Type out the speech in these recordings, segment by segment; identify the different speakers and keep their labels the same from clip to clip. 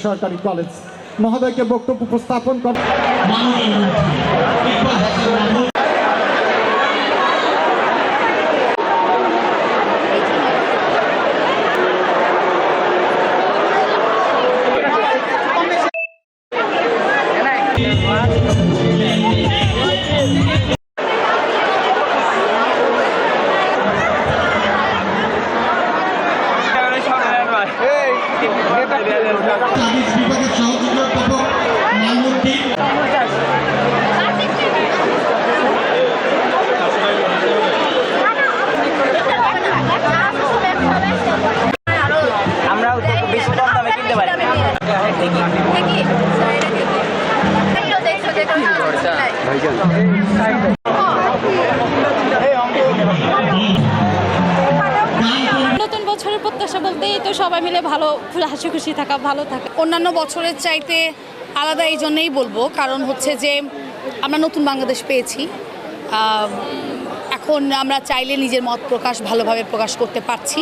Speaker 1: সরকারি কলেজ মহোদয়কে বক্তব্য উপস্থাপন করেন।
Speaker 2: নতুন বছরের প্রত্যাশা বলতে তো সবাই মিলে ভালো হাসি খুশি থাকা, ভালো থাকা। অন্যান্য বছরের চাইতে আলাদা এই জন্যই বলবো, কারণ হচ্ছে যে আমরা নতুন বাংলাদেশ পেয়েছি। এখন আমরা চাইলে নিজের মত প্রকাশ ভালোভাবে প্রকাশ করতে পারছি।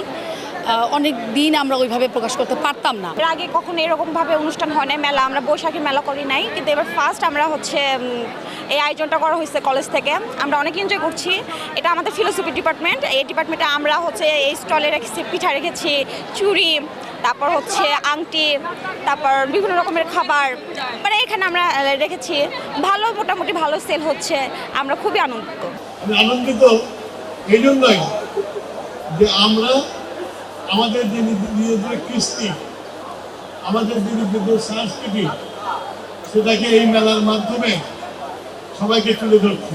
Speaker 2: অনেক দিন আমরা ওইভাবে প্রকাশ করতে পারতাম না।
Speaker 3: এর আগে কখনো এরকমভাবে অনুষ্ঠান হয় নাই, মেলা আমরা বৈশাখী মেলা করি নাই, কিন্তু এবার ফার্স্ট আমরা হচ্ছে এই আয়োজনটা করা হয়েছে কলেজ থেকে। আমরা অনেক এনজয় করছি। এটা আমাদের ফিলোসফি ডিপার্টমেন্ট, এই ডিপার্টমেন্টে আমরা হচ্ছে এই স্টলে রেখেছি পিঠা, রেখেছি চুড়ি, তারপর হচ্ছে আংটি, তারপর বিভিন্ন রকমের খাবার, মানে এখানে আমরা রেখেছি। ভালো, মোটামুটি ভালো সেল হচ্ছে, আমরা খুবই আনন্দিত।
Speaker 4: আনন্দিত এই জন্যই যে আমরা আমাদের যে নিজেদের কৃষ্টি, আমাদের যে নিজেদের সংস্কৃতি, সেটাকে এই মেলার মাধ্যমে সবাইকে তুলে ধরছি।